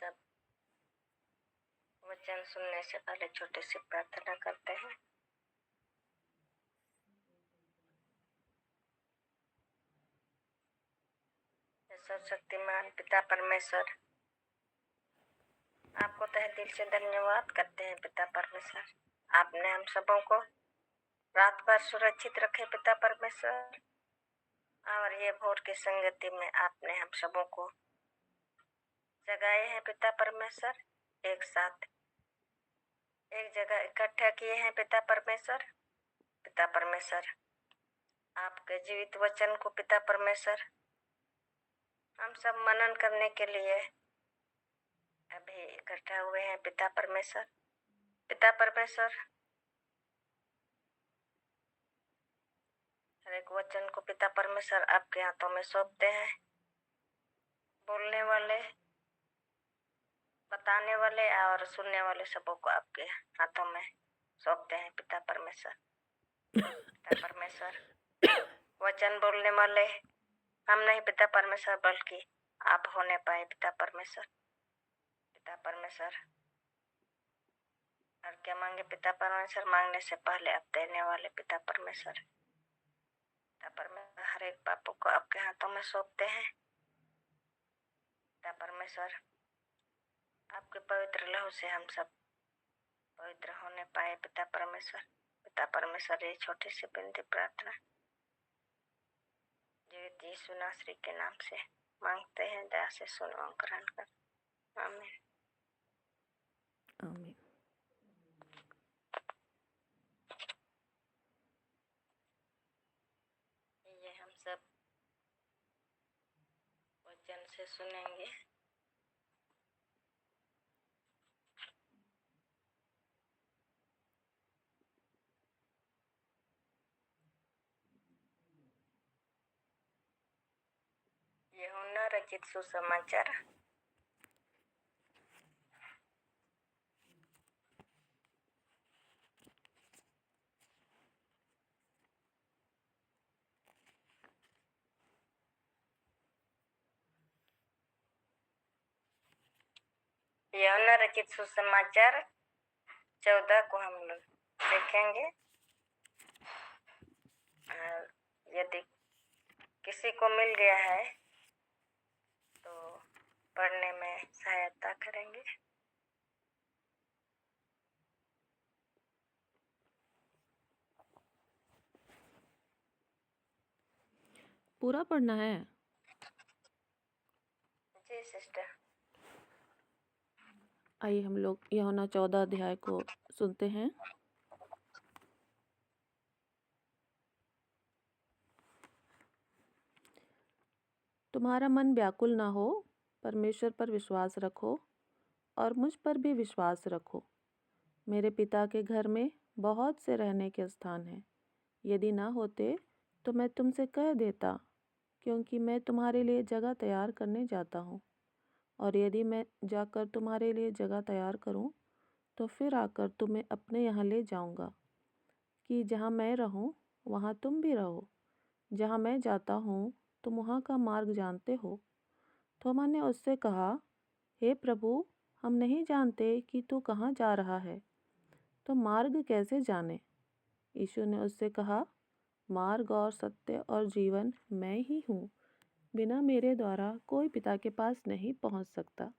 सब वचन सुनने से पहले छोटी सी प्रार्थना करते हैं। सर्वशक्तिमान पिता परमेश्वर, आपको तहे दिल से धन्यवाद करते हैं पिता परमेश्वर। आपने हम सबों को रात भर सुरक्षित रखे पिता परमेश्वर, और ये भोर की संगति में आपने हम सबों को जगाए हैं पिता परमेश्वर। एक साथ एक जगह इकट्ठा किए हैं पिता परमेश्वर। पिता परमेश्वर, आपके जीवित वचन को पिता परमेश्वर हम सब मनन करने के लिए अभी इकट्ठा हुए हैं पिता परमेश्वर। पिता परमेश्वर, हर एक वचन को पिता परमेश्वर आपके हाथों में सौंपते हैं। बोलने वाले, बताने वाले और सुनने वाले सबों को आपके हाथों में सौंपते हैं पिता परमेश्वर। पिता परमेश्वर, वचन बोलने वाले हम नहीं पिता परमेश्वर, बल्कि आप होने पाए पिता परमेश्वर। पिता परमेश्वर, और क्या मांगे पिता परमेश्वर, मांगने से पहले आप देने वाले पिता परमेश्वर। पिता परमेश्वर, हर एक पापों को आपके हाथों में सौंपते हैं पिता परमेश्वर। आपके पवित्र लहू से हम सब पवित्र होने पाए पिता परमेश्वर। पिता परमेश्वर, ये छोटी सी विनती प्रार्थना जीवित यीशु नासरी के नाम से मांगते हैं, दया से सुनो और ग्रहण कर। आमीन। आमीन। ये हम सब वचन से सुनेंगे। यूहन्ना रचित सुसमाचार यूहन्ना रचित सुसमाचार 14 को हम लोग देखेंगे। और यदि किसी को मिल गया है तो पढ़ने में सहायता करेंगे। पूरा पढ़ना है? जी सिस्टर। आइए हम लोग यूहन्ना 14 अध्याय को सुनते हैं। तुम्हारा मन व्याकुल ना हो, परमेश्वर पर विश्वास रखो और मुझ पर भी विश्वास रखो। मेरे पिता के घर में बहुत से रहने के स्थान हैं। यदि ना होते तो मैं तुमसे कह देता, क्योंकि मैं तुम्हारे लिए जगह तैयार करने जाता हूँ। और यदि मैं जाकर तुम्हारे लिए जगह तैयार करूँ तो फिर आकर तुम्हें अपने यहाँ ले जाऊँगा, कि जहाँ मैं रहूँ वहाँ तुम भी रहो। जहाँ मैं जाता हूँ तुम वहाँ का मार्ग जानते हो। थोमा ने उससे कहा, हे प्रभु, हम नहीं जानते कि तू कहाँ जा रहा है, तो मार्ग कैसे जाने? यीशु ने उससे कहा, मार्ग और सत्य और जीवन मैं ही हूँ। बिना मेरे द्वारा कोई पिता के पास नहीं पहुँच सकता।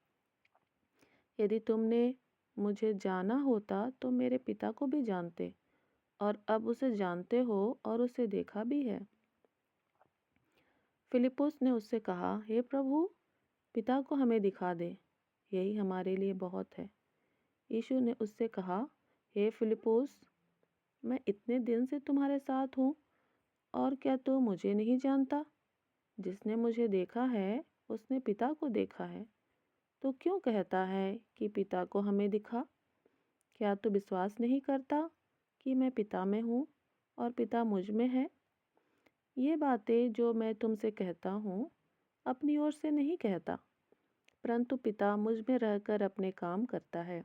यदि तुमने मुझे जाना होता तो मेरे पिता को भी जानते, और अब उसे जानते हो और उसे देखा भी है। फिलिप्पुस ने उससे कहा, हे प्रभु, पिता को हमें दिखा दे, यही हमारे लिए बहुत है। यीशु ने उससे कहा, हे फिलिप्पुस, मैं इतने दिन से तुम्हारे साथ हूँ और क्या तू मुझे नहीं जानता? जिसने मुझे देखा है उसने पिता को देखा है। तो क्यों कहता है कि पिता को हमें दिखा? क्या तू विश्वास नहीं करता कि मैं पिता में हूँ और पिता मुझ में है? ये बातें जो मैं तुमसे कहता हूँ अपनी ओर से नहीं कहता, परंतु पिता मुझ में रहकर अपने काम करता है।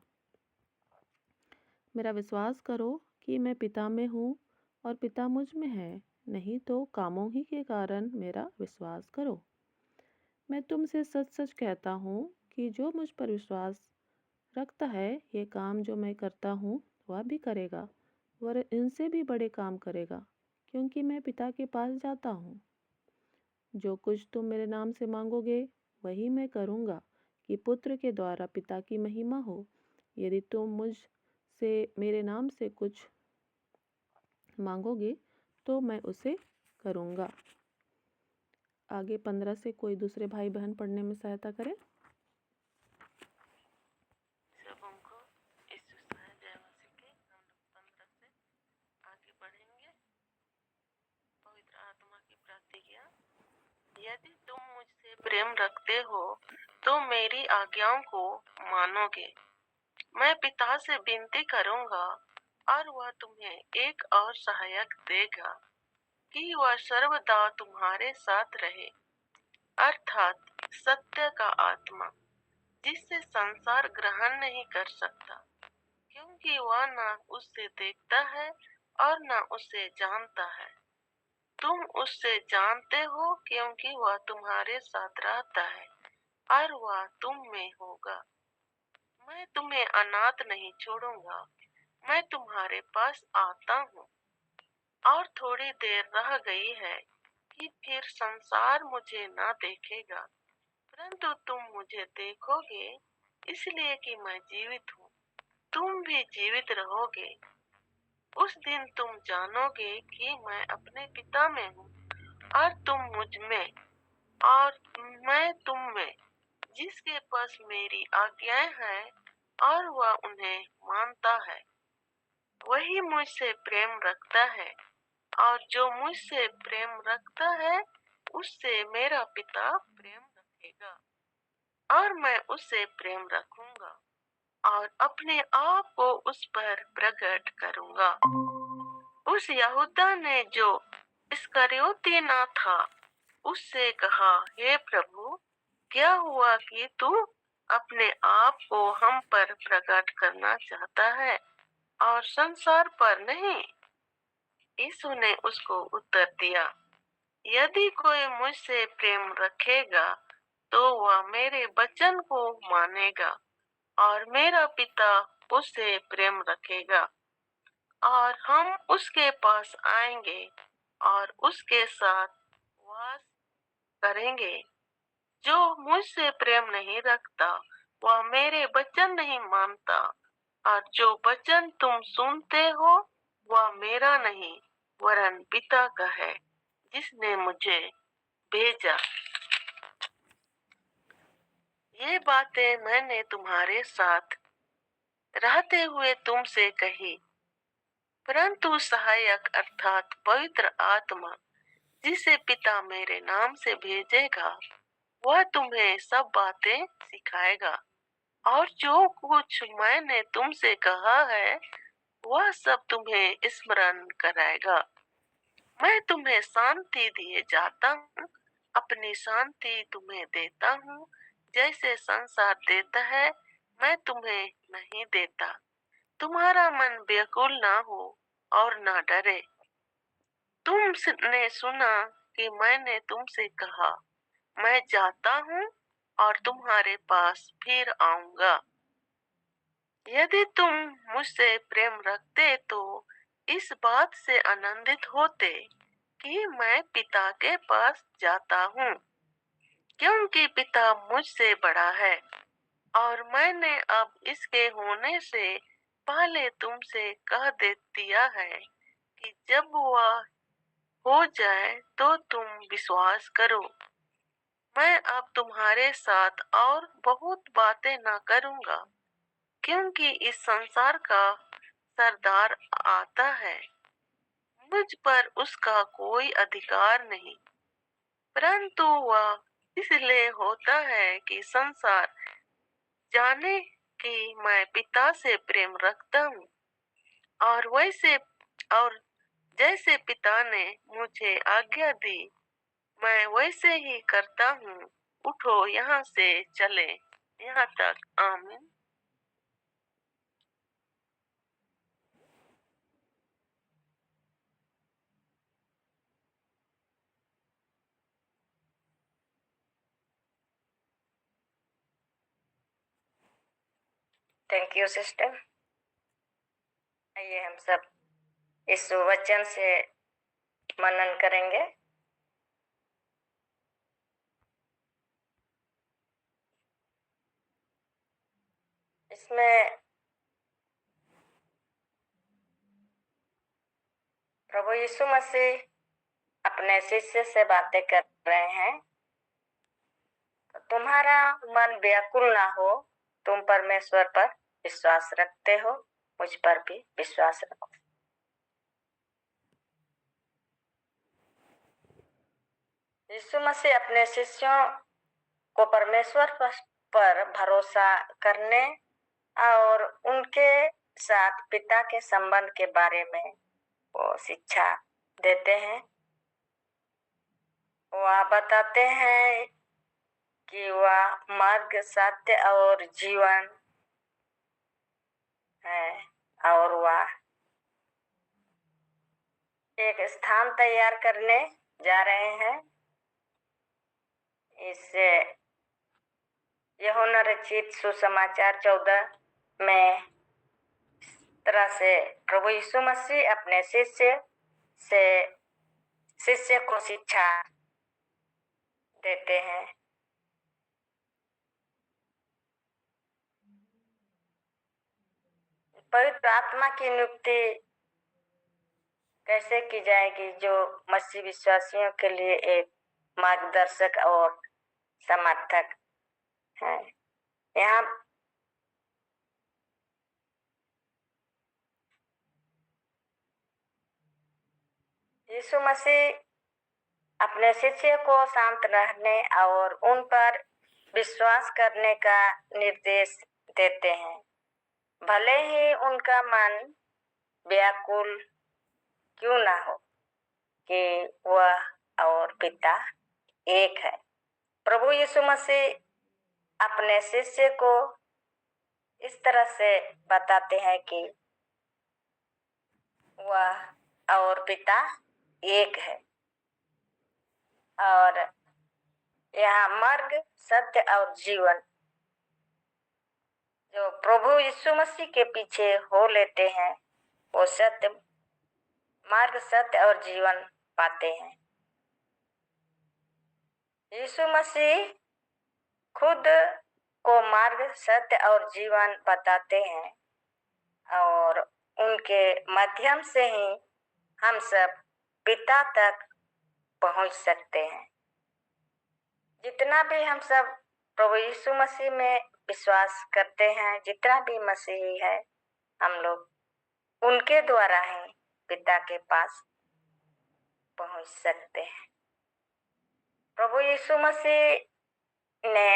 मेरा विश्वास करो कि मैं पिता में हूँ और पिता मुझ में है, नहीं तो कामों ही के कारण मेरा विश्वास करो। मैं तुमसे सच सच कहता हूँ कि जो मुझ पर विश्वास रखता है, ये काम जो मैं करता हूँ वह भी करेगा, और इनसे भी बड़े काम करेगा, क्योंकि मैं पिता के पास जाता हूँ। जो कुछ तुम मेरे नाम से मांगोगे वही मैं करूँगा, कि पुत्र के द्वारा पिता की महिमा हो। यदि तुम मुझ से मेरे नाम से कुछ मांगोगे तो मैं उसे करूँगा। आगे 15 से कोई दूसरे भाई बहन पढ़ने में सहायता करे। सबों को यीशु मसीह जय मसीह की। हम लोग 15 से आगे बढ़ेंगे। पवित्र आत्मा की प्रतिज्ञा। यदि तुम मुझसे प्रेम रखते हो तो मेरी आज्ञाओं को मानोगे। मैं पिता से विनती करूंगा और वह तुम्हें एक और सहायक देगा कि वह सर्वदा तुम्हारे साथ रहे, अर्थात सत्य का आत्मा, जिससे संसार ग्रहण नहीं कर सकता, क्योंकि वह न उससे देखता है और न उसे जानता है। तुम उससे जानते हो क्योंकि वह तुम्हारे साथ रहता है और वह तुम में होगा। मैं तुम्हें अनाथ नहीं छोड़ूंगा, मैं तुम्हारे पास आता हूँ। और थोड़ी देर रह गई है कि फिर संसार मुझे ना देखेगा, परंतु तुम मुझे देखोगे, इसलिए कि मैं जीवित हूँ। तुम भी जीवित रहोगे। उस दिन तुम जानोगे कि मैं अपने पिता में हूँ और तुम मुझ में और मैं तुम में, जिसके पास मेरी आज्ञाएं हैं और वह उन्हें मानता है, वही मुझसे प्रेम रखता है, और जो मुझसे प्रेम रखता है उससे मेरा पिता प्रेम रखेगा, और मैं उससे प्रेम रखूंगा और अपने आप को उस पर प्रकट करूंगा। उस यहूदा ने जो इस्करियोती ना था, उससे कहा, हे प्रभु, क्या हुआ कि तू अपने आप को हम पर प्रकट करना चाहता है और संसार पर नहीं? यीशु ने उसको उत्तर दिया, यदि कोई मुझसे प्रेम रखेगा तो वह मेरे वचन को मानेगा, और मेरा पिता उससे प्रेम रखेगा, और हम उसके पास आएंगे और उसके साथ वास करेंगे। जो मुझसे प्रेम नहीं रखता वह मेरे वचन नहीं मानता, और जो वचन तुम सुनते हो वह मेरा नहीं वरन पिता का है, जिसने मुझे भेजा। ये बातें मैंने तुम्हारे साथ रहते हुए तुमसे कही, परंतु सहायक अर्थात पवित्र आत्मा, जिसे पिता मेरे नाम से भेजेगा, वह तुम्हें सब बातें सिखाएगा, और जो कुछ मैंने तुमसे कहा है वह सब तुम्हें स्मरण कराएगा। मैं तुम्हें शांति दिए जाता हूँ, अपनी शांति तुम्हें देता हूँ। जैसे संसार देता है मैं तुम्हें नहीं देता। तुम्हारा मन व्याकुल ना हो और ना डरे। तुमने सुना कि मैंने तुमसे कहा, मैं जाता हूँ और तुम्हारे पास फिर आऊंगा। यदि तुम मुझसे प्रेम रखते तो इस बात से आनंदित होते कि मैं पिता के पास जाता हूँ, क्योंकि पिता मुझसे बड़ा है, और मैंने अब इसके होने से पहले तुमसे कह दे दिया है कि जब वह हो जाए तो तुम विश्वास करो। मैं अब तुम्हारे साथ और बहुत बातें ना करूँगा, क्योंकि इस संसार का सरदार आता है। मुझ पर उसका कोई अधिकार नहीं, परंतु वह इसलिए होता है कि संसार जाने कि मैं पिता से प्रेम रखता हूँ, और जैसे पिता ने मुझे आज्ञा दी मैं वैसे ही करता हूँ। उठो, यहाँ से चले। यहाँ तक आमीन। Thank you sister. आइए हम सब इस वचन से मनन करेंगे। इसमें प्रभु यीशु मसीह अपने शिष्य से बातें कर रहे हैं। तुम्हारा मन व्याकुल ना हो, तुम परमेश्वर पर विश्वास रखते हो, मुझ पर भी विश्वास रखो। यीशु मसीह अपने शिष्यों को परमेश्वर पर भरोसा करने और उनके साथ पिता के संबंध के बारे में वो शिक्षा देते हैं। वह बताते हैं कि वह मार्ग, सत्य और जीवन है और वह एक स्थान तैयार करने जा रहे हैं। इससे यूहन्ना रचित सुसमाचार 14 में इस तरह से प्रभु यीशु मसीह अपने शिष्य को शिक्षा देते हैं। पवित्र आत्मा की नियुक्ति कैसे की जाएगी, जो मसीह विश्वासियों के लिए एक मार्गदर्शक और समर्थक है। यहाँ यीशु मसीह अपने शिष्य को शांत रहने और उन पर विश्वास करने का निर्देश देते हैं, भले ही उनका मन व्याकुल क्यों ना हो, कि वह और पिता एक है। प्रभु यीशु मसीह अपने शिष्य को इस तरह से बताते हैं कि वह और पिता एक है और यह मार्ग, सत्य और जीवन जो प्रभु यीशु मसीह के पीछे हो लेते हैं, वो सत्य मार्ग, सत्य और जीवन पाते हैं। यीशु मसीह खुद को मार्ग, सत्य और जीवन बताते हैं और उनके माध्यम से ही हम सब पिता तक पहुंच सकते हैं। जितना भी हम सब प्रभु यीशु मसीह में विश्वास करते हैं, जितना भी मसीही है, हम लोग उनके द्वारा ही पिता के पास पहुंच सकते हैं। प्रभु यीशु मसीह ने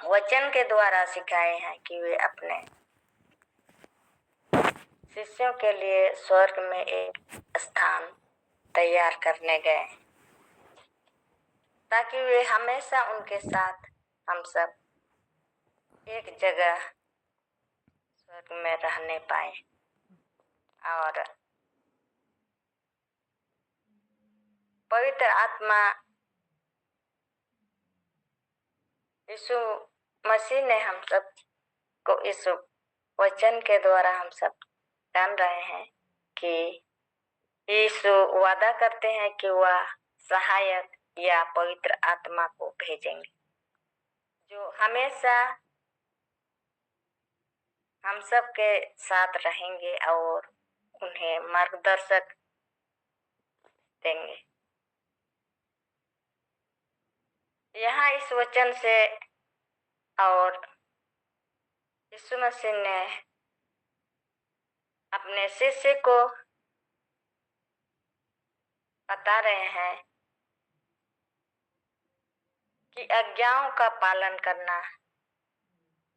वचन के द्वारा सिखाए हैं कि वे अपने शिष्यों के लिए स्वर्ग में एक स्थान तैयार करने गए, ताकि वे हमेशा उनके साथ हम सब एक जगह स्वर्ग में रहने पाए। और पवित्र आत्मा यीशु मसीह ने हम सब को इस वचन के द्वारा हम सब जान रहे हैं कि यीशु वादा करते हैं कि वह सहायक या पवित्र आत्मा को भेजेंगे, जो हमेशा हम सब के साथ रहेंगे और उन्हें मार्गदर्शक देंगे। यहाँ इस वचन से और यीशु मसीह ने अपने शिष्य को बता रहे हैं कि आज्ञाओं का पालन करना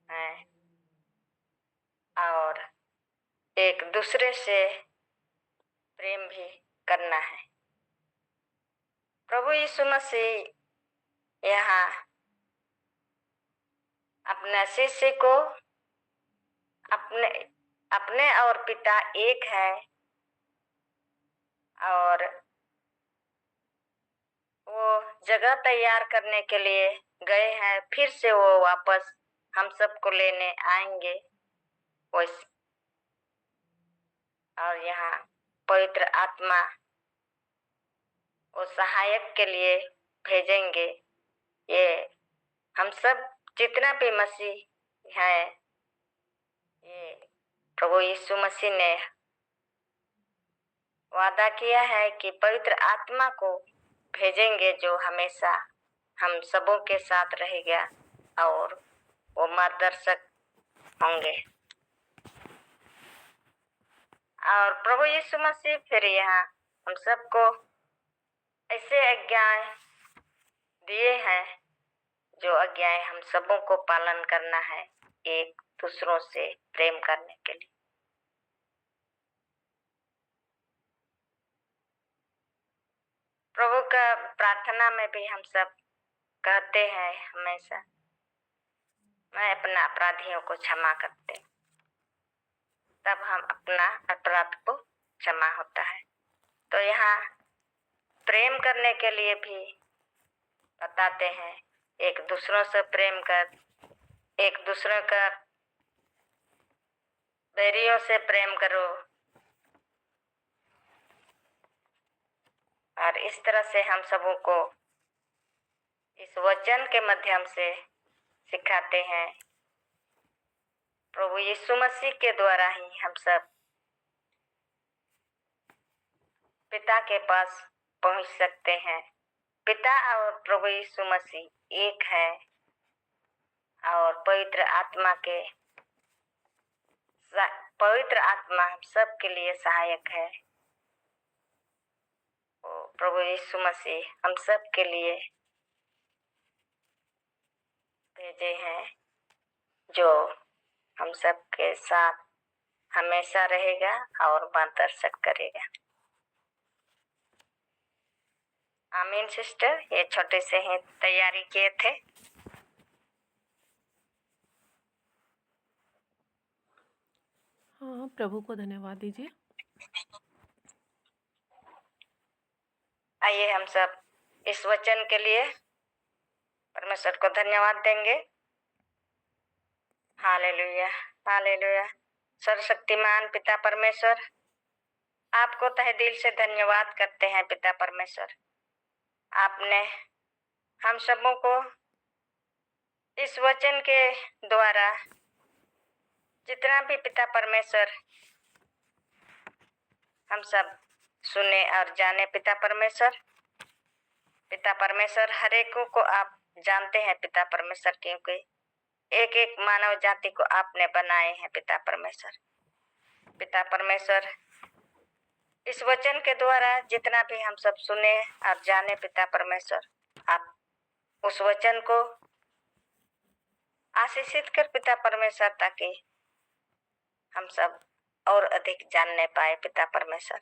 है और एक दूसरे से प्रेम भी करना है। प्रभु यीशु मसीह यहाँ अपने शिष्य को अपने और पिता एक है और वो जगह तैयार करने के लिए गए हैं, फिर से वो वापस हम सबको लेने आएंगे। और यहाँ पवित्र आत्मा वो सहायक के लिए भेजेंगे। ये हम सब जितना भी मसीह है, ये प्रभु यीशु मसीह ने वादा किया है कि पवित्र आत्मा को भेजेंगे जो हमेशा हम सबों के साथ रहेगा और वो मार्गदर्शक होंगे। और प्रभु यीशु मसीह फिर यहाँ हम सबको ऐसे आज्ञाएं दिए हैं जो आज्ञाएं हम सबों को पालन करना है, एक दूसरों से प्रेम करने के लिए। प्रभु का प्रार्थना में भी हम सब कहते हैं हमेशा, मैं अपना अपराधियों को क्षमा करते, तब हम अपना अपराध को क्षमा होता है। तो यहाँ प्रेम करने के लिए भी बताते हैं, एक दूसरों से प्रेम कर, एक दूसरों का बैरियों से प्रेम करो। और इस तरह से हम सबों को इस वचन के माध्यम से सिखाते हैं। प्रभु यीशु मसीह के द्वारा ही हम सब पिता के पास पहुंच सकते हैं। पिता और प्रभु यीशु मसीह एक है और पवित्र आत्मा हम सब के लिए सहायक है। प्रभु यीशु मसीह हम सब के लिए भेजे हैं जो हम सब के साथ हमेशा रहेगा और मार्गदर्शक करेगा। आमीन सिस्टर, ये छोटे से ही तैयारी किए थे। हाँ, प्रभु को धन्यवाद दीजिए। आइए हम सब इस वचन के लिए परमेश्वर को धन्यवाद देंगे। Hallelujah, hallelujah. सर्वशक्तिमान पिता परमेश्वर, आपको तहे दिल से धन्यवाद करते हैं। पिता परमेश्वर, आपने हम सबों को इस वचन के द्वारा जितना भी पिता परमेश्वर हम सब सुने और जाने। पिता परमेश्वर हर एक को आप जानते हैं पिता परमेश्वर, क्योंकि एक एक मानव जाति को आपने बनाए हैं। पिता परमेश्वर, इस वचन के द्वारा जितना भी हम सब सुने और जाने पिता परमेश्वर, आप उस वचन को आशीषित कर पिता परमेश्वर, ताकि हम सब और अधिक जानने पाए। पिता परमेश्वर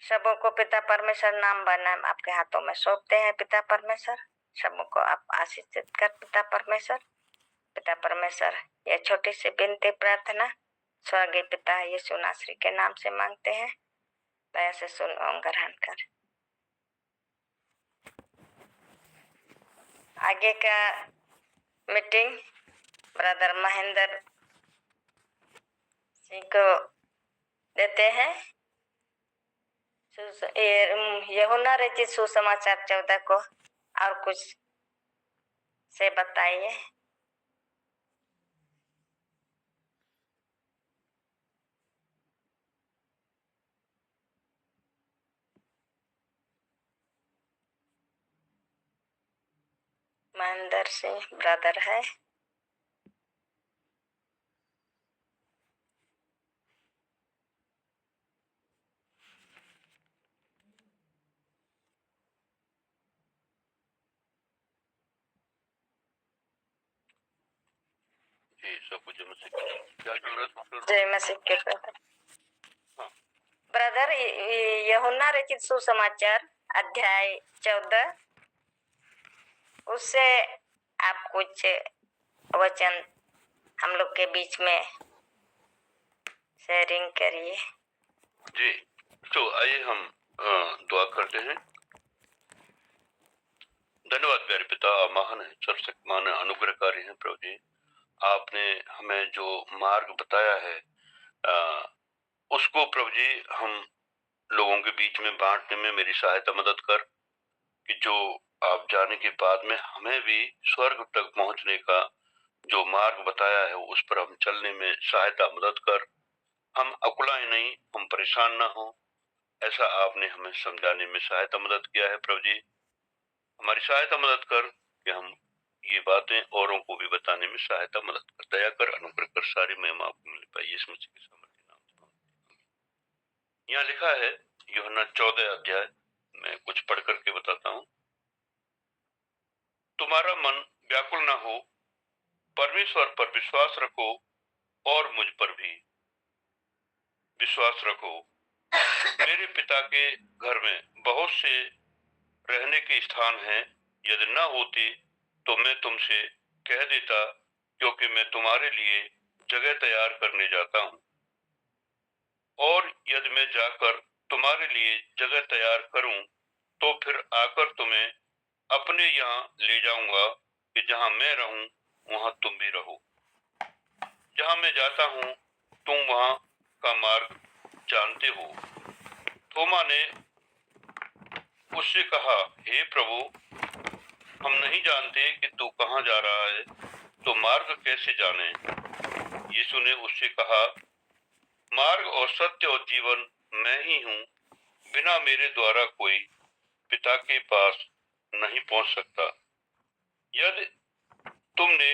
सबों को पिता परमेश्वर नाम बनाम आपके हाथों में सौंपते हैं। पिता परमेश्वर, सबों को आप आशीषित कर पिता परमेश्वर, यह छोटी सी विनती प्रार्थना स्वर्गीय पिता यीशु नासरी के नाम से मांगते हैं। दया से सुन और ग्रहण कर। आगे का मीटिंग ब्रदर महेंद्र सिंह को देते हैं। यूहन्ना रचित सुसमाचार 14 को और कुछ से बताइए। महेंद्र सिंह ब्रदर है। जय मसीह के ब्रदर, यूहन्ना रचित सुसमाचार अध्याय 14, उससे आप कुछ वचन हम लोग के बीच में शेयरिंग करिए। जी, तो आइए हम दुआ करते करते हैं। धन्यवाद प्यारे पिता, आप महान है, सर्वशक्तिमान है, अनुग्रहकारी हैं प्रभु जी। आपने हमें जो मार्ग बताया है उसको प्रभु जी हम लोगों के बीच में बांटने में मेरी सहायता मदद कर, कि जो आप जाने के बाद में हमें भी स्वर्ग तक पहुंचने का जो मार्ग बताया है उस पर हम चलने में सहायता मदद कर। हम अकुलाएं नहीं, हम परेशान ना हो, ऐसा आपने हमें समझाने में सहायता मदद किया है प्रभु जी। हमारी सहायता मदद कर कि हम ये बातें औरों को भी बताने में सहायता मदद कर। दया कर, अनुग्रह कर, सारी महिमा आपको मिल पाई यीशु मसीह के सामर्थ्य नाम से। यहाँ लिखा है यूहन्ना 14 अध्याय में कुछ पढ़ करके बताता हूँ। तुम्हारा मन व्याकुल ना हो, परमेश्वर पर विश्वास रखो और मुझ पर भी विश्वास रखो। मेरे पिता के घर में बहुत से रहने के स्थान हैं, यदि न होते तो मैं तुमसे कह देता, क्योंकि मैं तुम्हारे लिए जगह तैयार करने जाता हूँ। और यदि मैं जाकर तुम्हारे लिए जगह तैयार करूं तो फिर आकर तुम्हें अपने यहाँ ले जाऊंगा, कि जहाँ मैं रहूं वहां तुम भी रहो। जहाँ मैं जाता हूँ तुम वहां का मार्ग जानते हो। थोमा ने उससे कहा, हे प्रभु, हम नहीं जानते कि तू कहाँ जा रहा है, तो मार्ग कैसे जाने? यीशु ने उससे कहा, मार्ग और सत्य और जीवन मैं ही हूँ। बिना मेरे द्वारा कोई पिता के पास नहीं पहुंच सकता। यदि तुमने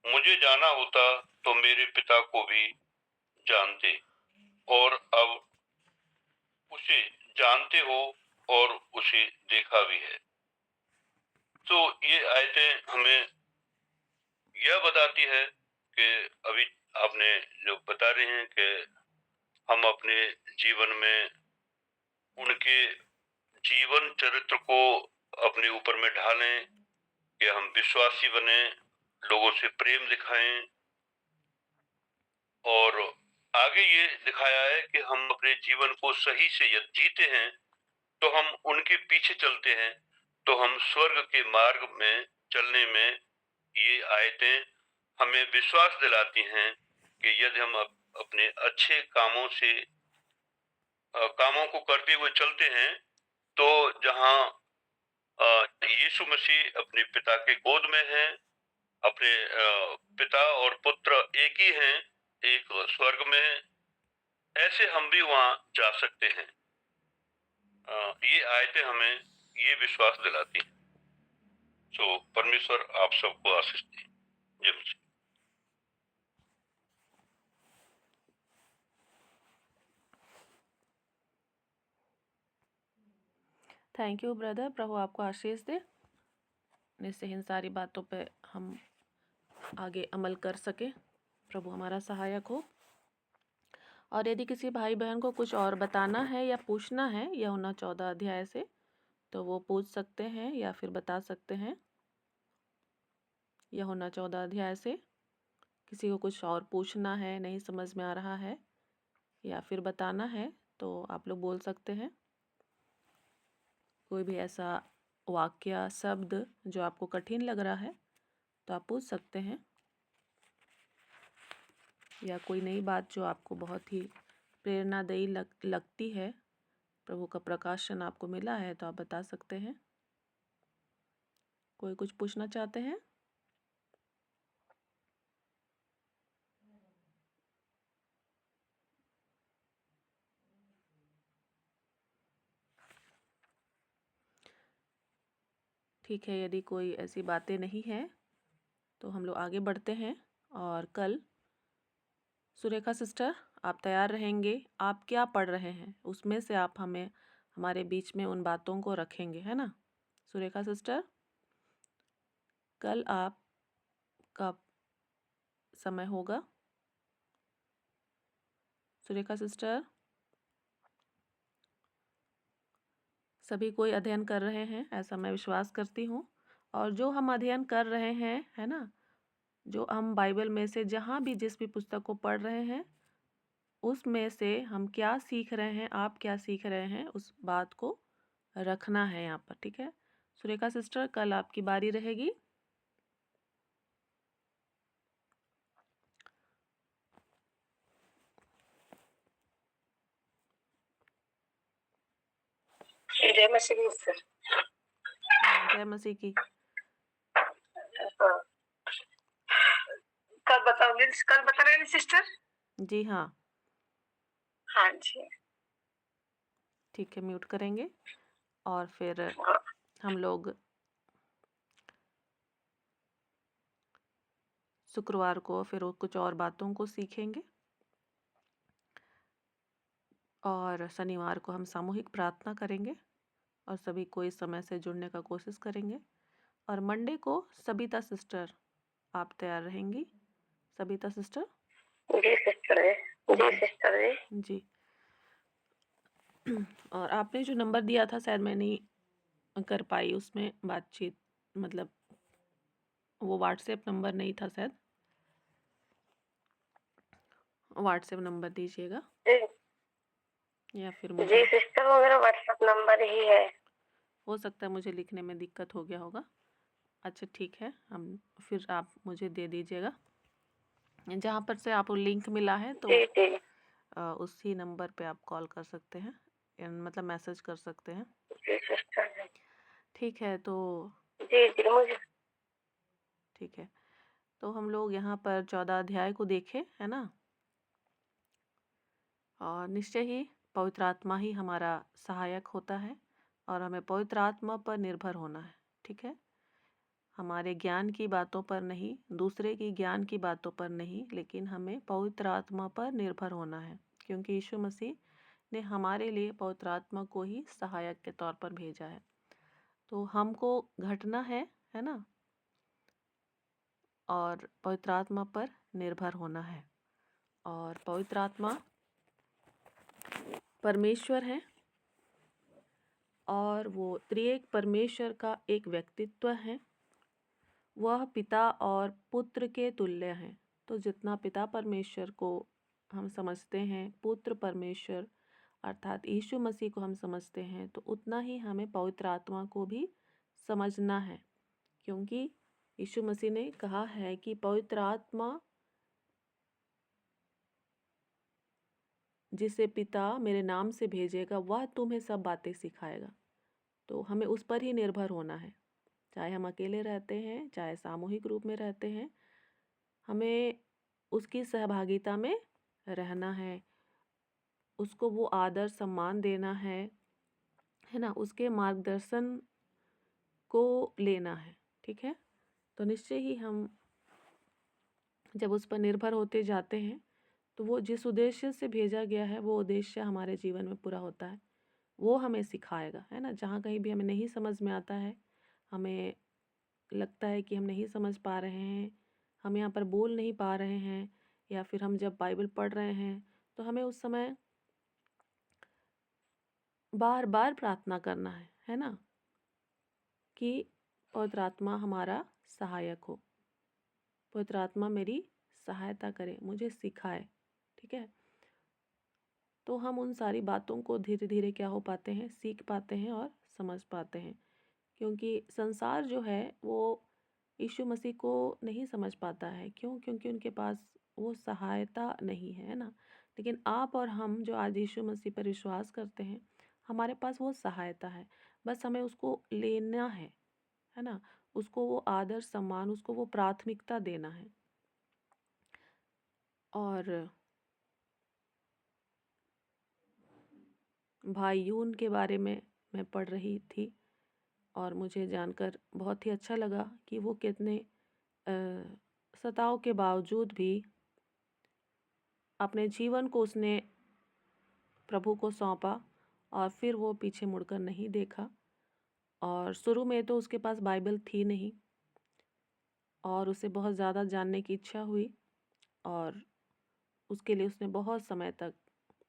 मुझे जाना होता तो मेरे पिता को भी जानते और अब उसे जानते हो और उसे देखा भी है। तो ये आयतें हमें यह बताती है कि अभी आपने जो बता रहे हैं कि हम अपने जीवन में उनके जीवन चरित्र को अपने ऊपर में ढालें, कि हम विश्वासी बने, लोगों से प्रेम दिखाएं। और आगे ये दिखाया है कि हम अपने जीवन को सही से यदि जीते हैं तो हम उनके पीछे चलते हैं, तो हम स्वर्ग के मार्ग में चलने में ये आयतें हमें विश्वास दिलाती हैं कि यदि हम अपने अच्छे कामों से कामों को करते हुए चलते हैं, तो जहाँ यीशु मसीह अपने पिता के गोद में हैं, अपने पिता और पुत्र एक ही हैं, एक स्वर्ग में, ऐसे हम भी वहां जा सकते हैं। ये आयतें हमें ये विश्वास दिलाती हैं। सो परमेश्वर आप सबको आशीष दे। जय मसीह। थैंक यू ब्रदर, प्रभु आपको आशीष दे। निश्चय इन सारी बातों पे हम आगे अमल कर सके। प्रभु हमारा सहायक हो। और यदि किसी भाई बहन को कुछ और बताना है या पूछना है यूहन्ना 14 अध्याय से, तो वो पूछ सकते हैं या फिर बता सकते हैं। यूहन्ना 14 अध्याय से किसी को कुछ और पूछना है, नहीं समझ में आ रहा है या फिर बताना है, तो आप लोग बोल सकते हैं। कोई भी ऐसा वाक्य, शब्द जो आपको कठिन लग रहा है तो आप पूछ सकते हैं, या कोई नई बात जो आपको बहुत ही प्रेरणादायी लगती है, प्रभु का प्रकाशन आपको मिला है, तो आप बता सकते हैं। कोई कुछ पूछना चाहते हैं? ठीक है, यदि कोई ऐसी बातें नहीं हैं तो हम लोग आगे बढ़ते हैं। और कल सुरेखा सिस्टर आप तैयार रहेंगे, आप क्या पढ़ रहे हैं उसमें से आप हमें हमारे बीच में उन बातों को रखेंगे, है ना सुरेखा सिस्टर? कल आपका समय होगा सुरेखा सिस्टर। सभी कोई अध्ययन कर रहे हैं ऐसा मैं विश्वास करती हूँ। और जो हम अध्ययन कर रहे हैं, है ना, जो हम बाइबल में से जहाँ भी जिस भी पुस्तक को पढ़ रहे हैं उसमें से हम क्या सीख रहे हैं, आप क्या सीख रहे हैं, उस बात को रखना है यहाँ पर, ठीक है। सुरेखा सिस्टर, कल आपकी बारी रहेगी। जय मसीह सर। जय मसीह की। हाँ, कल बताओगे? कल बता रहे हैं सिस्टर? जी हाँ, हाँ जी। ठीक है, म्यूट करेंगे और फिर हाँ, हम लोग शुक्रवार को फिर कुछ और बातों को सीखेंगे और शनिवार को हम सामूहिक प्रार्थना करेंगे और सभी को इस समय से जुड़ने का कोशिश करेंगे। और मंडे को सबिता सिस्टर आप तैयार रहेंगी? सबिता सिस्टर? जी सिस्टर जी। जी सिस्टर जी। जी। और आपने जो नंबर दिया था शायद मैं नहीं कर पाई उसमें बातचीत, मतलब वो व्हाट्सएप नंबर नहीं था शायद। व्हाट्सएप नंबर दीजिएगा जी या फिर जी मुझे, सिस्टर, वो मेरा व्हाट्सएप नंबर ही है। हो सकता है मुझे लिखने में दिक्कत हो गया होगा। अच्छा ठीक है, हम फिर आप मुझे दे दीजिएगा जहाँ पर से आपको लिंक मिला है, तो जी जी उसी नंबर पे आप कॉल कर सकते हैं, मतलब मैसेज कर सकते हैं। जी सिस्टर जी। ठीक है, तो जी जी मुझे ठीक है, तो हम लोग यहाँ पर 14 अध्याय को देखें, है ना। और निश्चय ही पवित्र आत्मा ही हमारा सहायक होता है और हमें पवित्र आत्मा पर निर्भर होना है, ठीक है। हमारे ज्ञान की बातों पर नहीं, दूसरे की ज्ञान की बातों पर नहीं, लेकिन हमें पवित्र आत्मा पर निर्भर होना है, क्योंकि यीशु मसीह ने हमारे लिए पवित्र आत्मा को ही सहायक के तौर पर भेजा है। तो हमको घटना है ना, और पवित्र आत्मा पर निर्भर होना है। और पवित्र आत्मा परमेश्वर है और वो त्रिएक परमेश्वर का एक व्यक्तित्व है। वह पिता और पुत्र के तुल्य हैं। तो जितना पिता परमेश्वर को हम समझते हैं, पुत्र परमेश्वर अर्थात यीशु मसीह को हम समझते हैं, तो उतना ही हमें पवित्र आत्मा को भी समझना है, क्योंकि यीशु मसीह ने कहा है कि पवित्र आत्मा जिसे पिता मेरे नाम से भेजेगा वह तुम्हें सब बातें सिखाएगा। तो हमें उस पर ही निर्भर होना है, चाहे हम अकेले रहते हैं चाहे सामूहिक रूप में रहते हैं, हमें उसकी सहभागिता में रहना है, उसको वो आदर सम्मान देना है ना, उसके मार्गदर्शन को लेना है, ठीक है। तो निश्चय ही हम जब उस पर निर्भर होते जाते हैं तो वो जिस उद्देश्य से भेजा गया है वो उद्देश्य हमारे जीवन में पूरा होता है। वो हमें सिखाएगा, है ना। जहाँ कहीं भी हमें नहीं समझ में आता है, हमें लगता है कि हम नहीं समझ पा रहे हैं, हम यहाँ पर बोल नहीं पा रहे हैं, या फिर हम जब बाइबल पढ़ रहे हैं तो हमें उस समय बार बार प्रार्थना करना है ना, कि पवित्र आत्मा हमारा सहायक हो, पवित्र आत्मा मेरी सहायता करे, मुझे सिखाए, ठीक है। तो हम उन सारी बातों को धीरे धीरे क्या हो पाते हैं, सीख पाते हैं और समझ पाते हैं, क्योंकि संसार जो है वो यीशु मसीह को नहीं समझ पाता है। क्यों? क्योंकि उनके पास वो सहायता नहीं है ना। लेकिन आप और हम जो आज यीशु मसीह पर विश्वास करते हैं, हमारे पास वो सहायता है, बस हमें उसको लेना है ना, उसको वो आदर सम्मान, उसको वो प्राथमिकता देना है। और भाई यून के बारे में मैं पढ़ रही थी और मुझे जानकर बहुत ही अच्छा लगा कि वो कितने सताव के बावजूद भी अपने जीवन को उसने प्रभु को सौंपा और फिर वो पीछे मुड़कर नहीं देखा। और शुरू में तो उसके पास बाइबल थी नहीं और उसे बहुत ज़्यादा जानने की इच्छा हुई और उसके लिए उसने बहुत समय तक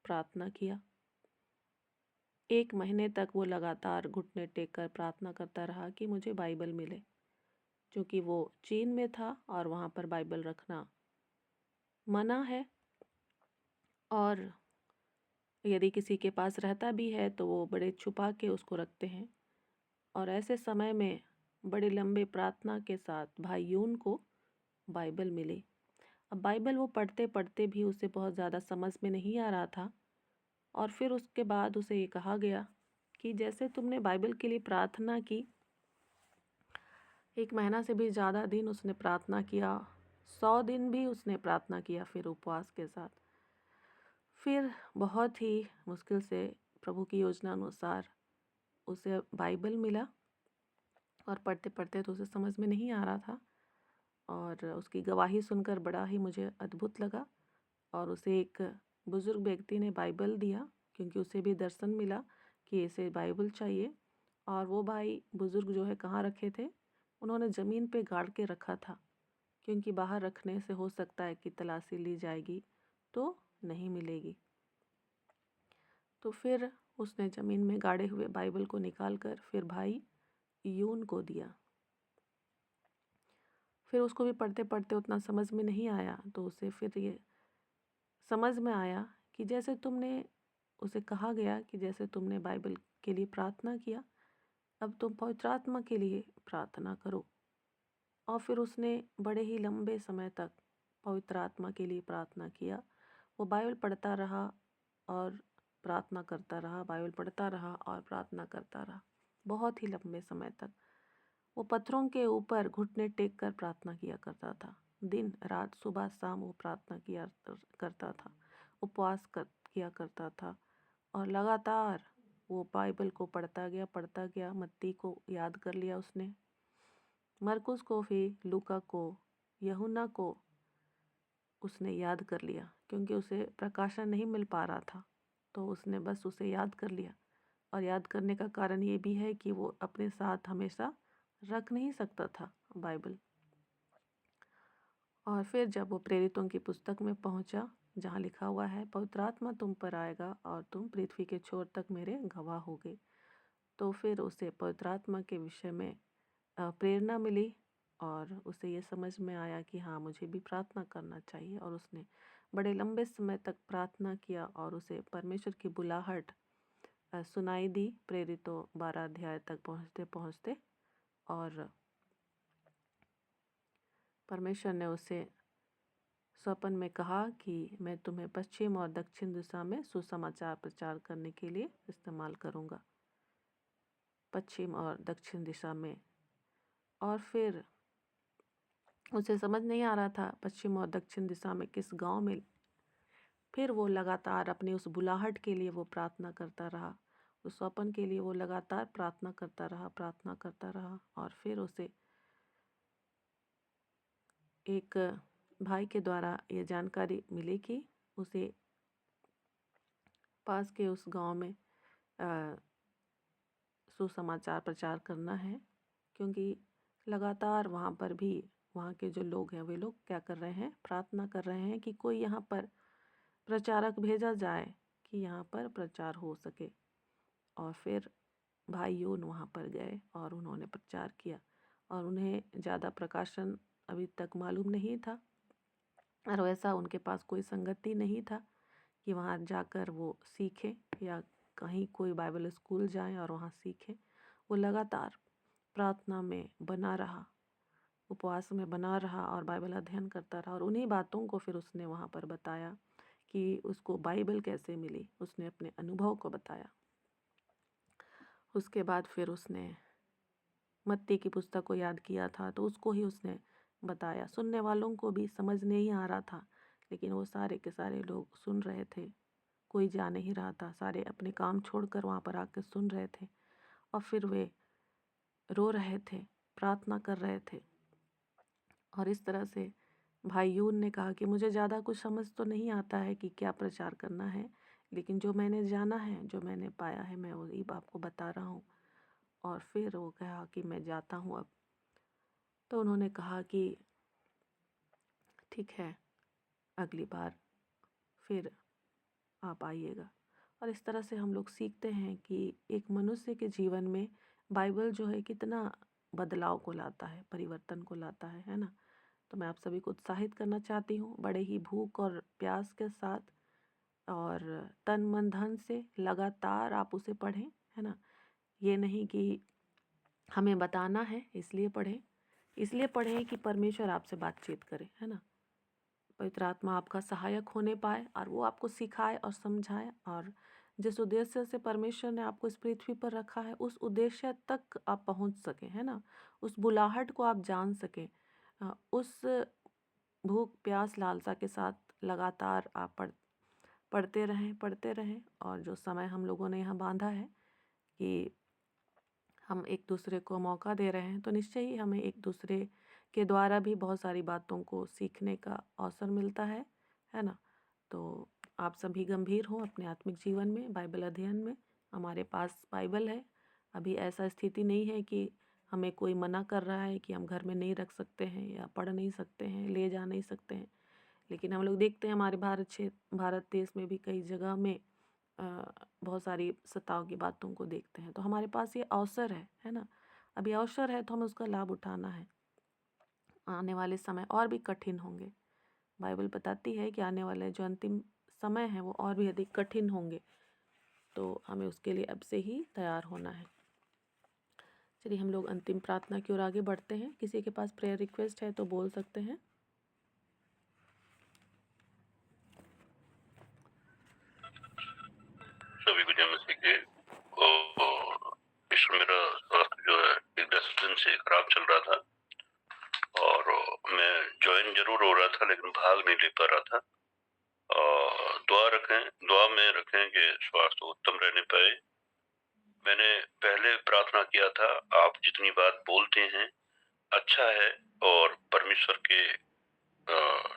प्रार्थना किया। 1 महीने तक वो लगातार घुटने टेक कर प्रार्थना करता रहा कि मुझे बाइबल मिले, क्योंकि वो चीन में था और वहाँ पर बाइबल रखना मना है। और यदि किसी के पास रहता भी है तो वो बड़े छुपा के उसको रखते हैं। और ऐसे समय में बड़े लंबे प्रार्थना के साथ भाई यून को बाइबल मिली। अब बाइबल वो पढ़ते पढ़ते भी उसे बहुत ज़्यादा समझ में नहीं आ रहा था। और फिर उसके बाद उसे ये कहा गया कि जैसे तुमने बाइबल के लिए प्रार्थना की, 1 महीना से भी ज़्यादा दिन उसने प्रार्थना किया, 100 दिन भी उसने प्रार्थना किया फिर उपवास के साथ। फिर बहुत ही मुश्किल से प्रभु की योजना अनुसार उसे बाइबल मिला। और पढ़ते पढ़ते तो उसे समझ में नहीं आ रहा था, और उसकी गवाही सुनकर बड़ा ही मुझे अद्भुत लगा। और उसे एक बुज़ुर्ग व्यक्ति ने बाइबल दिया, क्योंकि उसे भी दर्शन मिला कि इसे बाइबल चाहिए। और वो भाई बुज़ुर्ग जो है कहाँ रखे थे, उन्होंने ज़मीन पे गाड़ के रखा था, क्योंकि बाहर रखने से हो सकता है कि तलाशी ली जाएगी तो नहीं मिलेगी। तो फिर उसने ज़मीन में गाड़े हुए बाइबल को निकाल कर फिर भाई यून को दिया। फिर उसको भी पढ़ते पढ़ते उतना समझ में नहीं आया, तो उसे फिर ये समझ में आया कि जैसे तुमने, उसे कहा गया कि जैसे तुमने बाइबल के लिए प्रार्थना किया, अब तुम पवित्र आत्मा के लिए प्रार्थना करो। और फिर उसने बड़े ही लंबे समय तक पवित्र आत्मा के लिए प्रार्थना किया। वो बाइबल पढ़ता रहा और प्रार्थना करता रहा, बाइबल पढ़ता रहा और प्रार्थना करता रहा, बहुत ही लंबे समय तक। वो पत्थरों के ऊपर घुटने टेक कर प्रार्थना किया करता था। दिन रात सुबह शाम वो प्रार्थना किया करता था, उपवास किया करता था। और लगातार वो बाइबल को पढ़ता गया। मत्ती को याद कर लिया उसने, मरकुस को, फिर लूका को, यूहन्ना को उसने याद कर लिया, क्योंकि उसे प्रकाशन नहीं मिल पा रहा था, तो उसने बस उसे याद कर लिया। और याद करने का कारण ये भी है कि वो अपने साथ हमेशा रख नहीं सकता था बाइबल। और फिर जब वो प्रेरितों की पुस्तक में पहुंचा, जहाँ लिखा हुआ है पवित्र आत्मा तुम पर आएगा और तुम पृथ्वी के छोर तक मेरे गवाह होगे, तो फिर उसे पवित्र आत्मा के विषय में प्रेरणा मिली। और उसे ये समझ में आया कि हाँ, मुझे भी प्रार्थना करना चाहिए। और उसने बड़े लंबे समय तक प्रार्थना किया और उसे परमेश्वर की बुलाहट सुनाई दी, प्रेरितों 12 अध्याय तक पहुँचते पहुँचते। और परमेश्वर ने उसे स्वप्न में कहा कि मैं तुम्हें पश्चिम और दक्षिण दिशा में सुसमाचार प्रचार करने के लिए इस्तेमाल करूँगा, पश्चिम और दक्षिण दिशा में। और फिर उसे समझ नहीं आ रहा था पश्चिम और दक्षिण दिशा में किस गांव में। फिर वो लगातार अपनी उस बुलाहट के लिए वो प्रार्थना करता रहा, उस स्वप्न के लिए वो लगातार प्रार्थना करता रहा। और फिर उसे एक भाई के द्वारा ये जानकारी मिली कि उसे पास के उस गांव में सुसमाचार प्रचार करना है, क्योंकि लगातार वहाँ पर भी वहाँ के जो लोग हैं वे लोग क्या कर रहे हैं, प्रार्थना कर रहे हैं कि कोई यहाँ पर प्रचारक भेजा जाए कि यहाँ पर प्रचार हो सके। और फिर भाई यून वहाँ पर गए और उन्होंने प्रचार किया। और उन्हें ज़्यादा प्रकाशन अभी तक मालूम नहीं था, और वैसा उनके पास कोई संगति नहीं था कि वहाँ जाकर वो सीखें या कहीं कोई बाइबल स्कूल जाएं और वहाँ सीखें। वो लगातार प्रार्थना में बना रहा, उपवास में बना रहा और बाइबल अध्ययन करता रहा। और उन्हीं बातों को फिर उसने वहाँ पर बताया कि उसको बाइबल कैसे मिली, उसने अपने अनुभव को बताया। उसके बाद फिर उसने मत्ती की पुस्तक को याद किया था, तो उसको ही उसने बताया। सुनने वालों को भी समझ नहीं आ रहा था, लेकिन वो सारे के सारे लोग सुन रहे थे, कोई जा नहीं रहा था, सारे अपने काम छोड़कर वहाँ पर आकर सुन रहे थे। और फिर वे रो रहे थे, प्रार्थना कर रहे थे। और इस तरह से भाई यून ने कहा कि मुझे ज़्यादा कुछ समझ तो नहीं आता है कि क्या प्रचार करना है, लेकिन जो मैंने जाना है, जो मैंने पाया है, मैं वही आपको बता रहा हूँ। और फिर वो कहा कि मैं जाता हूँ अब। तो उन्होंने कहा कि ठीक है, अगली बार फिर आप आइएगा। और इस तरह से हम लोग सीखते हैं कि एक मनुष्य के जीवन में बाइबल जो है कितना बदलाव को लाता है, परिवर्तन को लाता है ना। तो मैं आप सभी को उत्साहित करना चाहती हूँ, बड़े ही भूख और प्यास के साथ और तन मन धन से लगातार आप उसे पढ़ें, है ना। ये नहीं कि हमें बताना है इसलिए पढ़ें कि परमेश्वर आपसे बातचीत करे, है ना। पवित्र आत्मा आपका सहायक होने पाए और वो आपको सिखाए और समझाए, और जिस उद्देश्य से परमेश्वर ने आपको इस पृथ्वी पर रखा है उस उद्देश्य तक आप पहुंच सकें, है ना। उस बुलाहट को आप जान सकें, उस भूख प्यास लालसा के साथ लगातार आप पढ़ते रहें। और जो समय हम लोगों ने यहाँ बांधा है कि हम एक दूसरे को मौका दे रहे हैं, तो निश्चय ही हमें एक दूसरे के द्वारा भी बहुत सारी बातों को सीखने का अवसर मिलता है ना। तो आप सभी गंभीर हों अपने आत्मिक जीवन में, बाइबल अध्ययन में। हमारे पास बाइबल है। अभी ऐसा स्थिति नहीं है कि हमें कोई मना कर रहा है कि हम घर में नहीं रख सकते हैं या पढ़ नहीं सकते हैं, ले जा नहीं सकते हैं। लेकिन हम लोग देखते हैं हमारे भारत देश में भी कई जगह में बहुत सारी सताव की बातों को देखते हैं। तो हमारे पास ये अवसर है ना। अभी अवसर है तो हमें उसका लाभ उठाना है। आने वाले समय और भी कठिन होंगे। बाइबल बताती है कि आने वाले जो अंतिम समय है वो और भी अधिक कठिन होंगे, तो हमें उसके लिए अब से ही तैयार होना है। चलिए हम लोग अंतिम प्रार्थना की ओर आगे बढ़ते हैं। किसी के पास प्रेयर रिक्वेस्ट है तो बोल सकते हैं। सभी को जय मसीह के। इस मेरा स्वास्थ्य जो है 10 दिन से खराब चल रहा था, और मैं ज्वाइन जरूर हो रहा था लेकिन भाग नहीं ले पा रहा था। दुआ में रखें कि स्वास्थ्य उत्तम रहने पाए। मैंने पहले प्रार्थना किया था, आप जितनी बात बोलते हैं अच्छा है और परमेश्वर के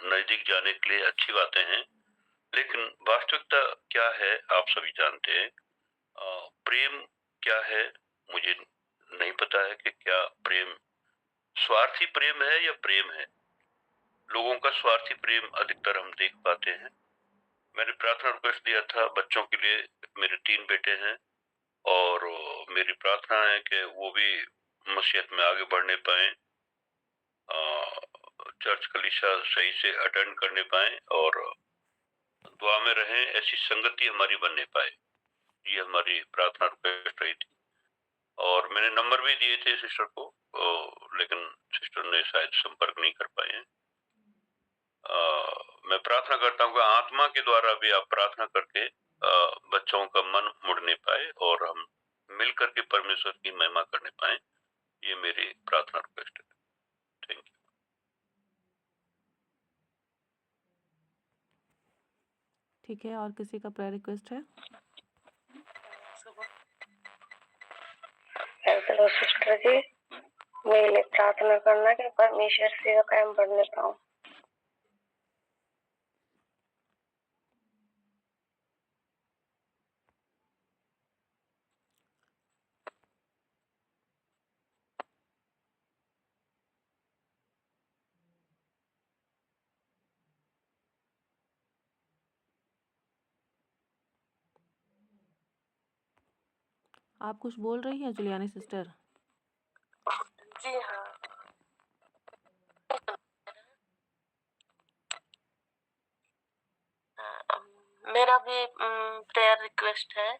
नजदीक जाने के लिए अच्छी बातें हैं, लेकिन वास्तविकता क्या है आप सभी जानते हैं। प्रेम क्या है मुझे नहीं पता है कि क्या प्रेम स्वार्थी प्रेम है या प्रेम है। लोगों का स्वार्थी प्रेम अधिकतर हम देख पाते हैं। मैंने प्रार्थना रिक्वेस्ट दिया था बच्चों के लिए। मेरे 3 बेटे हैं और मेरी प्रार्थना है कि वो भी मसीहत में आगे बढ़ने पाए, चर्च कलीसिया सही से अटेंड करने पाए और दुआ में रहें, ऐसी संगति हमारी बनने पाए। ये हमारी प्रार्थना रिक्वेस्ट रही थी। और मैंने नंबर भी दिए थे सिस्टर को, लेकिन सिस्टर ने शायद संपर्क नहीं कर पाए हैं। मैं प्रार्थना करता हूँ कि आत्मा के द्वारा भी आप प्रार्थना करके बच्चों का मन मुड़ने पाए और हम मिलकर के परमेश्वर की महिमा करने पाए। ये मेरी प्रार्थना रिक्वेस्ट है। Thank you. ठीक है, और किसी का प्रेयर रिक्वेस्ट है? हेलो सिस्टर जी, मेरे लिए प्रार्थना करना कि परमेश्वर सेवा कायम बढ़ने पाऊं। आप कुछ बोल रही हैं जुलियानी सिस्टर? जी हाँ, मेरा भी प्रेयर रिक्वेस्ट है।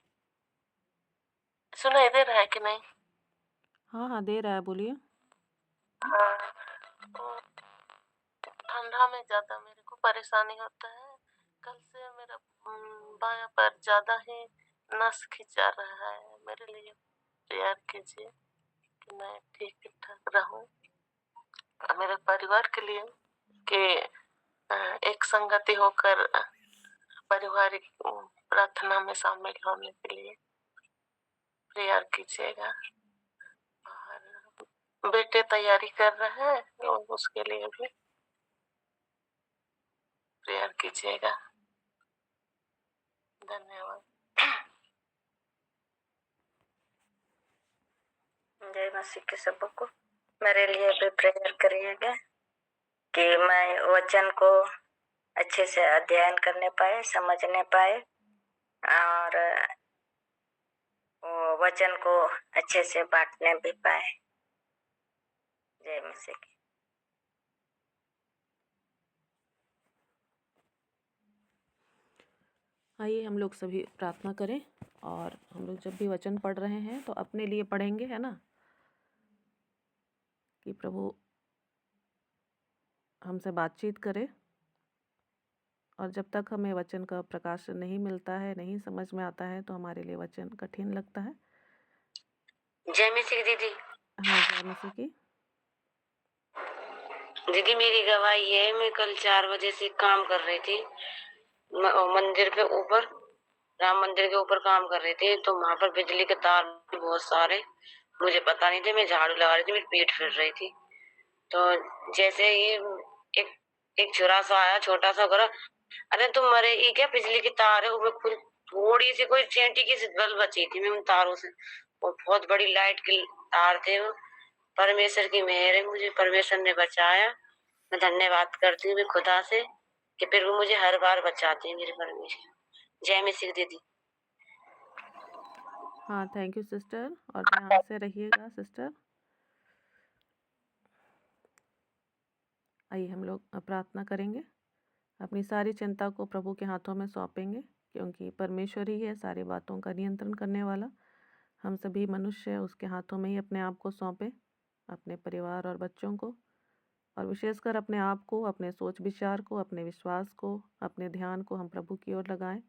सुनाई दे रहा है कि नहीं? हाँ दे रहा है, बोलिए। हाँ, तो ठंडा में ज्यादा मेरे को परेशानी होता है। कल से मेरा बायां पैर ज्यादा ही नस खिंचा रहा है। मेरे लिए प्रेयर कीजिए कि मैं ठीक ठाक रहूं, और मेरे परिवार के लिए कि एक संगति होकर पारिवारिक प्रार्थना में शामिल होने के लिए प्रेयर कीजिएगा। और बेटे तैयारी कर रहे हैं तो उसके लिए भी प्रेयर कीजिएगा। धन्यवाद। जय मसीह के सबको। मेरे लिए भी प्रेयर करिएगा कि मैं वचन को अच्छे से अध्ययन करने पाए, समझने पाए और वो वचन को अच्छे से बांटने भी पाए। जय मसीह की। आइए हम लोग सभी प्रार्थना करें। और हम लोग जब भी वचन पढ़ रहे हैं तो अपने लिए पढ़ेंगे, है ना, कि प्रभु हमसे बातचीत करे। और जब तक हमें वचन का प्रकाशन नहीं मिलता है, नहीं समझ में आता है, तो हमारे लिए वचन कठिन लगता है। जय मसीह दीदी। हाँ, जय मसीह की। दीदी मेरी गवाही है, मैं कल 4 बजे से काम कर रही थी मंदिर पे ऊपर, राम मंदिर के ऊपर काम कर रही थी। तो वहां पर बिजली के तार बहुत सारे, मुझे पता नहीं थे, मैं झाड़ू लगा रही थी, मेरी पेट फिर रही थी। तो जैसे ही एक एक छोरा सा आया, छोटा सा, करा, अरे तुम मरे, ये क्या बिजली की तार है, वो कुछ थोड़ी सी कोई चेंटी की बल बची थी मैं उन तारों से, वो बहुत बड़ी लाइट की तार थे वो। परमेश्वर की मेहर है, मुझे परमेश्वर ने बचाया। मैं धन्यवाद करती हूँ मैं खुदा से कि फिर वो मुझे हर बार बचाते हैं मेरे परमेश्वर। जय मसीह दीदी। हाँ, थैंक यू सिस्टर, और ध्यान से रहिएगा सिस्टर। आइए हम लोग प्रार्थना करेंगे, अपनी सारी चिंता को प्रभु के हाथों में सौंपेंगे, क्योंकि परमेश्वर ही है सारी बातों का नियंत्रण करने वाला। हम सभी मनुष्य उसके हाथों में ही अपने आप को सौंपें, अपने परिवार और बच्चों को, और विशेषकर अपने आप को, अपने सोच विचार को, अपने विश्वास को, अपने ध्यान को हम प्रभु की ओर लगाएं।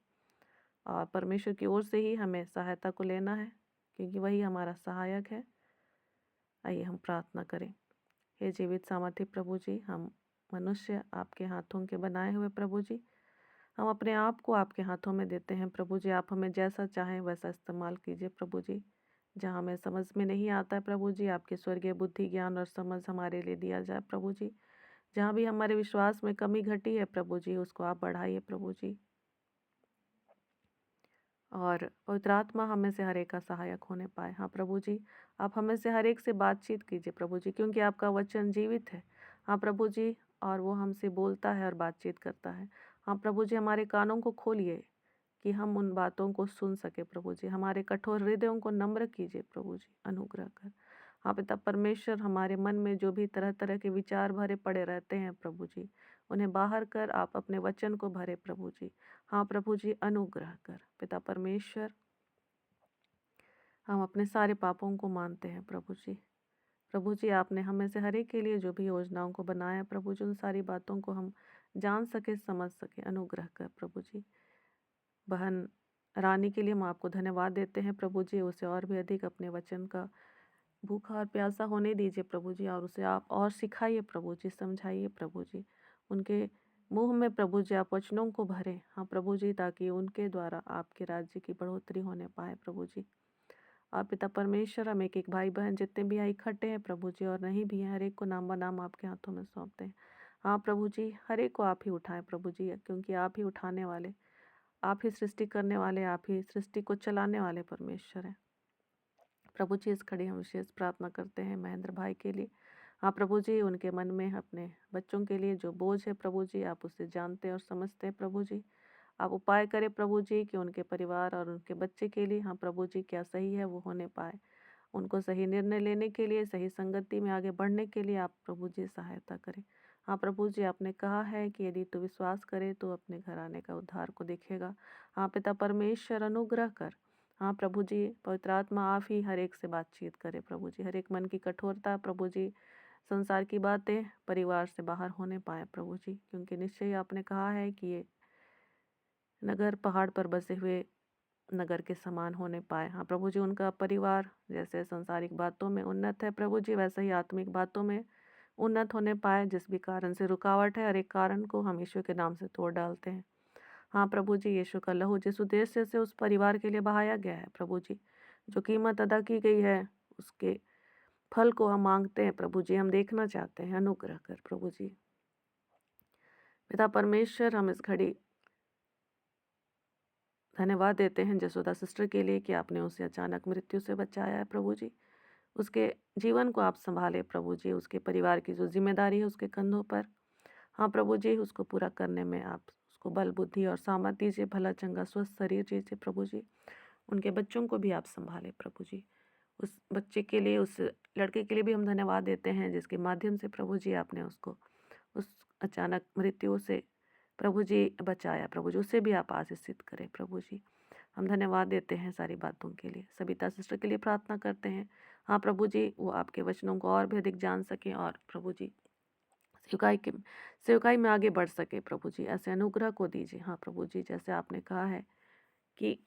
और परमेश्वर की ओर से ही हमें सहायता को लेना है, क्योंकि वही हमारा सहायक है। आइए हम प्रार्थना करें। हे जीवित सामर्थ्य प्रभु जी, हम मनुष्य आपके हाथों के बनाए हुए प्रभु जी, हम अपने आप को आपके हाथों में देते हैं प्रभु जी। आप हमें जैसा चाहें वैसा इस्तेमाल कीजिए प्रभु जी। जहाँ हमें समझ में नहीं आता है प्रभु जी, आपके स्वर्गीय बुद्धि, ज्ञान और समझ हमारे लिए दिया जाए प्रभु जी। जहाँ भी हमारे विश्वास में कमी घटी है प्रभु जी, उसको आप बढ़ाइए प्रभु जी। और पवित्र आत्मा हमें से हर एक का सहायक होने पाए। हाँ प्रभु जी, आप हमें से हर एक से बातचीत कीजिए प्रभु जी, क्योंकि आपका वचन जीवित है। हाँ प्रभु जी, और वो हमसे बोलता है और बातचीत करता है। हाँ प्रभु जी, हमारे कानों को खोलिए कि हम उन बातों को सुन सके प्रभु जी। हमारे कठोर हृदयों को नम्र कीजिए प्रभु जी, अनुग्रह कर। हाँ पिता परमेश्वर, हमारे मन में जो भी तरह तरह के विचार भरे पड़े रहते हैं प्रभु जी, उन्हें बाहर कर आप अपने वचन को भरे प्रभु जी। हाँ प्रभु जी, अनुग्रह कर। पिता परमेश्वर, हम अपने सारे पापों को मानते हैं प्रभु जी। प्रभु जी, आपने हमें से हर एक के लिए जो भी योजनाओं को बनाया प्रभु जी, उन सारी बातों को हम जान सके, समझ सके, अनुग्रह कर प्रभु जी। बहन रानी के लिए हम आपको धन्यवाद देते हैं प्रभु जी। उसे और भी अधिक अपने वचन का भूखा और प्यासा होने दीजिए प्रभु जी, और उसे आप और सिखाइए प्रभु जी, समझाइए प्रभु जी। उनके मुंह में प्रभु जी आप वचनों को भरें, हाँ प्रभु जी, ताकि उनके द्वारा आपके राज्य की बढ़ोतरी होने पाए प्रभु जी। आप पिता परमेश्वर, हम एक एक भाई बहन जितने भी यहाँ इकट्ठे हैं प्रभु जी और नहीं भी हैं, हर एक को नाम ब नाम आपके हाथों में सौंपते हैं। हाँ प्रभु जी, हर एक को आप ही उठाएं प्रभु जी, क्योंकि आप ही उठाने वाले, आप ही सृष्टि करने वाले, आप ही सृष्टि को चलाने वाले परमेश्वर हैं प्रभु जी। इस घड़ी हम विशेष प्रार्थना करते हैं महेंद्र भाई के लिए। हाँ प्रभु जी, उनके मन में अपने बच्चों के लिए जो बोझ है प्रभु जी, आप उसे जानते और समझते हैं प्रभु जी। आप उपाय करें प्रभु जी कि उनके परिवार और उनके बच्चे के लिए, हाँ प्रभु जी, क्या सही है वो होने पाए। उनको सही निर्णय लेने के लिए, सही संगति में आगे बढ़ने के लिए आप प्रभु जी सहायता करें। हाँ प्रभु जी, आपने कहा है कि यदि तू विश्वास करे तो अपने घर आने का उद्धार को देखेगा। हाँ पिता परमेश्वर, अनुग्रह कर। हाँ प्रभु जी, पवित्र आत्मा आप ही हर एक से बातचीत करे प्रभु जी। हर एक मन की कठोरता प्रभु जी, संसार की बातें परिवार से बाहर होने पाए प्रभु जी, क्योंकि निश्चय आपने कहा है कि ये नगर पहाड़ पर बसे हुए नगर के समान होने पाए। हाँ प्रभु जी, उनका परिवार जैसे सांसारिक बातों में उन्नत है प्रभु जी, वैसे ही आत्मिक बातों में उन्नत होने पाए। जिस भी कारण से रुकावट है, हर एक कारण को हम यीशु के नाम से तोड़ डालते हैं। हाँ प्रभु जी, यीशु का लहू जिस उद्देश्य से उस परिवार के लिए बहाया गया है प्रभु जी, जो कीमत अदा की गई है, उसके फल को हम मांगते हैं प्रभु जी, हम देखना चाहते हैं। अनुग्रह कर प्रभु जी। पिता परमेश्वर, हम इस घड़ी धन्यवाद देते हैं जसोदा सिस्टर के लिए कि आपने उसे अचानक मृत्यु से बचाया है प्रभु जी। उसके जीवन को आप संभाले प्रभु जी। उसके परिवार की जो जिम्मेदारी है उसके कंधों पर, हाँ प्रभु जी, उसको पूरा करने में आप उसको बल, बुद्धि और सामर्थ दीजिए। भला चंगा स्वस्थ शरीर दीजिए प्रभु जी। उनके बच्चों को भी आप संभाले प्रभु जी। उस बच्चे के लिए, उस लड़के के लिए भी हम धन्यवाद देते हैं जिसके माध्यम से प्रभु जी आपने उसको उस अचानक मृत्यु से प्रभु जी बचाया, प्रभु जी उससे भी आप आशीषित करें प्रभु जी। हम धन्यवाद देते हैं सारी बातों के लिए। सबिता सिस्टर के लिए प्रार्थना करते हैं। हाँ प्रभु जी, वो आपके वचनों को और भी अधिक जान सकें और प्रभु जी सेवकाई में आगे बढ़ सके प्रभु जी, ऐसे अनुग्रह को दीजिए। हाँ प्रभु जी, जैसे आपने कहा है कि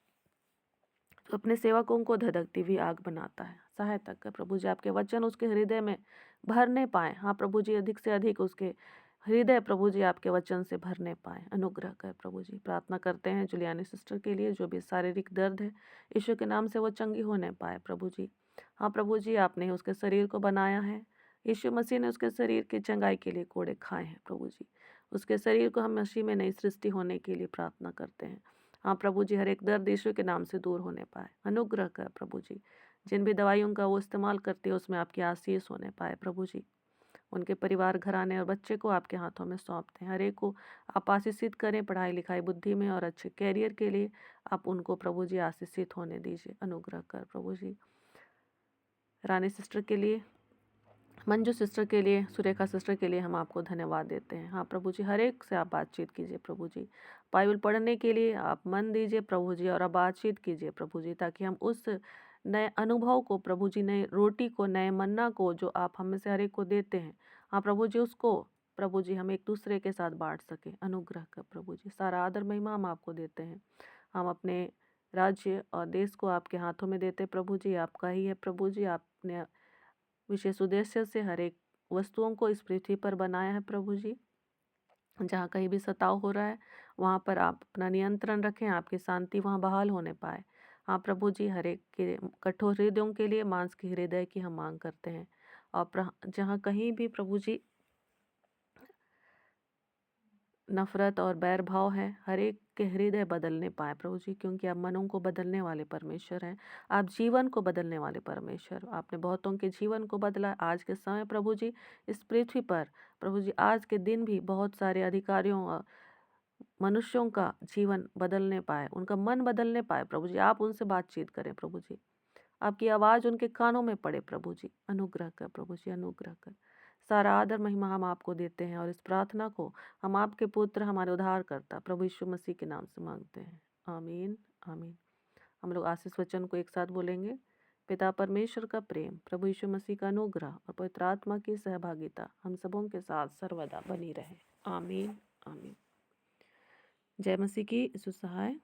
जो अपने सेवकों को धधकती हुई आग बनाता है, सहायता कर प्रभु जी, आपके वचन उसके हृदय में भरने पाए। हाँ प्रभु जी, अधिक से अधिक उसके हृदय प्रभु जी आपके वचन से भरने पाए, अनुग्रह कर प्रभु जी। प्रार्थना करते हैं जुलियानी सिस्टर के लिए, जो भी शारीरिक दर्द है यीशु के नाम से वो चंगी होने पाए प्रभु जी। हाँ प्रभु जी, आपने उसके शरीर को बनाया है, यीशु मसीह ने उसके शरीर की चंगाई के लिए कोड़े खाए हैं प्रभु जी। उसके शरीर को हम मसीह में नई सृष्टि होने के लिए प्रार्थना करते हैं। हाँ प्रभु जी, हर एक दर्द यीशु के नाम से दूर होने पाए, अनुग्रह कर प्रभु जी। जिन भी दवाइयों का वो इस्तेमाल करती है उसमें आपकी आशीष होने पाए प्रभु जी। उनके परिवार, घराने और बच्चे को आपके हाथों में सौंपते हैं। हर एक को आप आशीषित करें, पढ़ाई लिखाई बुद्धि में और अच्छे कैरियर के लिए आप उनको प्रभु जी आशीषित होने दीजिए, अनुग्रह कर प्रभु जी। रानी सिस्टर के लिए, मंजू सिस्टर के लिए, सुरेखा सिस्टर के लिए हम आपको धन्यवाद देते हैं। हाँ प्रभु जी, हर एक से आप बातचीत कीजिए प्रभु जी। बाइबल पढ़ने के लिए आप मन दीजिए प्रभु जी, और आप बातचीत कीजिए प्रभु जी, ताकि हम उस नए अनुभव को प्रभु जी, नए रोटी को, नए मन्ना को जो आप हम में से हर एक को देते हैं, हाँ प्रभु जी, उसको प्रभु जी हम एक दूसरे के साथ बांट सके, अनुग्रह कर प्रभु जी। सारा आदर महिमा हम आपको देते हैं। हम अपने राज्य और देश को आपके हाथों में देते प्रभु जी, आपका ही है प्रभु जी। आपने विशेष उद्देश्य से हर एक वस्तुओं को इस पृथ्वी पर बनाया है प्रभु जी। जहाँ कहीं भी सताव हो रहा है वहाँ पर आप अपना नियंत्रण रखें, आपकी शांति वहाँ बहाल होने पाए। हाँ प्रभु जी, हर एक के कठोर हृदयों के लिए मांस के हृदय की हम मांग करते हैं। और जहाँ कहीं भी प्रभु जी नफरत और बैर भाव है, हर एक के हृदय बदलने पाए प्रभु जी, क्योंकि आप मनों को बदलने वाले परमेश्वर हैं। आप जीवन को बदलने वाले परमेश्वर, आपने बहुतों के जीवन को बदला। आज के समय प्रभु जी इस पृथ्वी पर प्रभु जी, आज के दिन भी बहुत सारे अधिकारियों और मनुष्यों का जीवन बदलने पाए, उनका मन बदलने पाए प्रभु जी। आप उनसे बातचीत करें प्रभु जी, आपकी आवाज़ उनके कानों में पड़े प्रभु जी, अनुग्रह कर प्रभु जी, अनुग्रह कर। सारा आदर महिमा हम आपको देते हैं और इस प्रार्थना को हम आपके पुत्र, हमारे उद्धारकर्ता प्रभु यीशु मसीह के नाम से मांगते हैं, आमीन आमीन। हम लोग आशीष वचन को एक साथ बोलेंगे। पिता परमेश्वर का प्रेम, प्रभु यीशु मसीह का अनुग्रह और पवित्र आत्मा की सहभागिता हम सबों के साथ सर्वदा बनी रहे, आमीन आमीन। जय मसीह की। यीशु सहाय।